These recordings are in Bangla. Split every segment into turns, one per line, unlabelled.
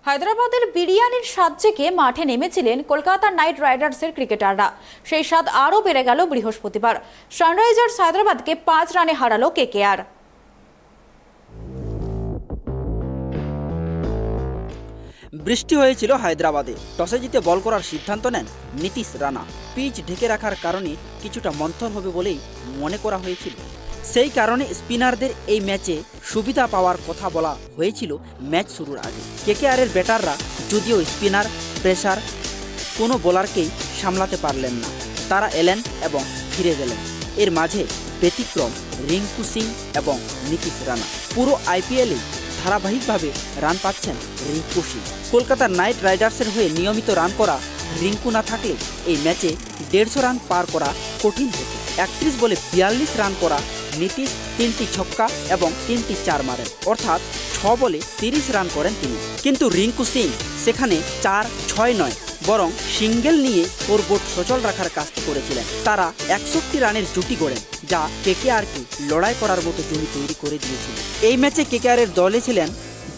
হায়দ্রাবাদের বিরিয়ানির স্বাদ চেখে মাঠে নেমেছিলেন কলকাতা নাইট রাইডার্সের ক্রিকেটাররা। সেই স্বাদ আরও বেড়ে গেল বৃহস্পতিবার। সানরাইজার্স হায়দ্রাবাদকে 5 রানে হারালো কেকেআর।
বৃষ্টি হয়েছিল হায়দ্রাবাদে। টসে জিতে বল করার সিদ্ধান্ত নেন নীতিশ রানা। পিচ ঢেকে রাখার কারণে কিছুটা মন্থর হবে বলেই মনে করা হয়েছিল। সেই কারণে স্পিনারদের এই ম্যাচে সুবিধা পাওয়ার কথা বলা হয়েছিল ম্যাচ শুরুর আগে। কেকেআরের ব্যাটাররা যদিও স্পিনার প্রেসার কোনো বোলারকেই সামলাতে পারলেন না। তারা এলেন এবং ফিরে গেলেন। এর মাঝে ব্যতিক্রম রিঙ্কু সিং এবং নীতিশ রানা। পুরো আইপিএলে ধারাবাহিকভাবে রান পাচ্ছেন রিঙ্কু সিং। কলকাতার নাইট রাইডার্সের হয়ে নিয়মিত রান করা রিঙ্কু না থাকলে এই ম্যাচে 150 রান পার করা কঠিন হতো। 31 বলে 42 রান করা নীতিশ 3টি ছক্কা এবং 3টি 4 মারেন, অর্থাৎ 6 বলে 30 রান করেন তিনি। কিন্তু রিঙ্কু সিং সেখানে 4-6 নয়, বরং সিঙ্গেল নিয়ে স্কোরবোর্ড সচল রাখার কাজটি করেছিলেন। তারা 61 রানের জুটি গড়েন, যা কেকেআরকে লড়াই করার মতো জমি তৈরি করে দিয়েছিল। এই ম্যাচে কেকেআরের দলে ছিলেন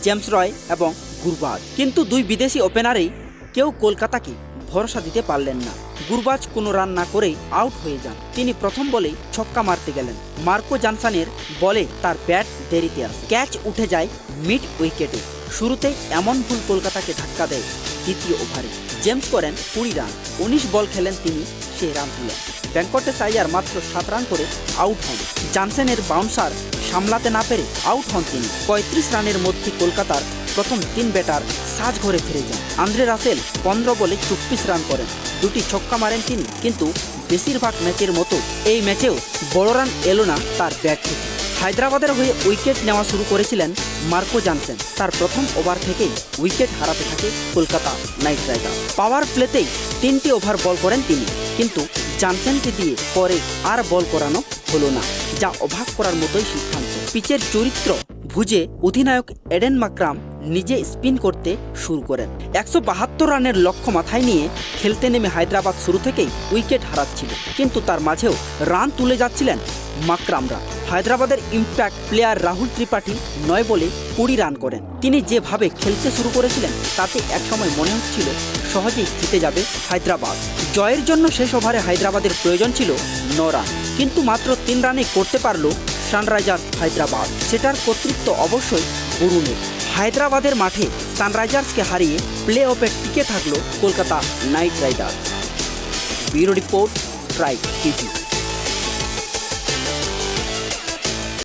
জেমস রয় এবং গুরবাজ, কিন্তু দুই বিদেশি ওপেনারেই কেউ কলকাতাকে ভরসা দিতে পারলেন না। গুরবাজ কোনো রান না করেই আউট হয়ে যান। তিনি প্রথম বলেই ছক্কা মারতে গেলেন। মার্কো জনসনের বলে তার ব্যাট দেরিতে আসে, ক্যাচ উঠে যায় মিড উইকেটে। শুরুতেই এমন ভুল কলকাতাকে ধাক্কা দেয় দ্বিতীয় ওভারে। জেমস করেন 20 রান, 19 বল খেলেন তিনি, সেই রান তুলেন। ভেঙ্কটেশ আইয়ার মাত্র 7 রান করে আউট হন। জনসনের বাউন্সার সামলাতে না পেরে আউট হন তিনি। 35 রানের মধ্যে কলকাতার প্রথম 3 ব্যাটার সাজ ঘরে ফিরে যান। আন্দ্রে রাসেল 15 বলে 24 রান করেন, 2টি ছক্কা মারেন তিনি। কিন্তু বেশিরভাগ ম্যাচের মতো এই ম্যাচেও বড় রান এলো না তার ব্যাট থেকে। হায়দ্রাবাদের হয়ে উইকেট নেওয়া শুরু করেছিলেন মার্কো জনসন। তার প্রথম ওভার থেকেই উইকেট হারাতে থাকে কলকাতা নাইট রাইডার্স। পাওয়ার প্লেতেই 3টি ওভার বল করেন তিনি, কিন্তু জনসনকে দিয়ে পরে আর বল করানো হলো না, যা অবাক করার মতোই সিদ্ধান্ত। পিচের চরিত্র বুঝে অধিনায়ক এডেন মাকরাম নিজে স্পিন করতে শুরু করেন। 172 রানের লক্ষ্য মাথায় নিয়ে খেলতে নেমে হায়দ্রাবাদ শুরু থেকেই উইকেট হারাচ্ছিল, কিন্তু তার মাঝেও রান তুলে যাচ্ছিলেন মাকরামরা। হায়দ্রাবাদের ইম্প্যাক্ট প্লেয়ার রাহুল ত্রিপাঠী 9 বলে 20 রান করেন। তিনি যেভাবে খেলতে শুরু করেছিলেন তাতে একসময় মনে হচ্ছিল সহজেই জিতে যাবে হায়দ্রাবাদ। জয়ের জন্য শেষ ওভারে হায়দ্রাবাদের প্রয়োজন ছিল 9 রান, কিন্তু মাত্র 3 রানে করতে পারল সানরাইজার্স হায়দ্রাবাদ। সেটার কর্তৃত্ব অবশ্যই বরুণের। হায়দ্রাবাদের মাঠে সানরাইজার্সকে হারিয়ে প্লে অফে টিকে থাকলো Kolkata night Riders. Bureau report, tribe TV.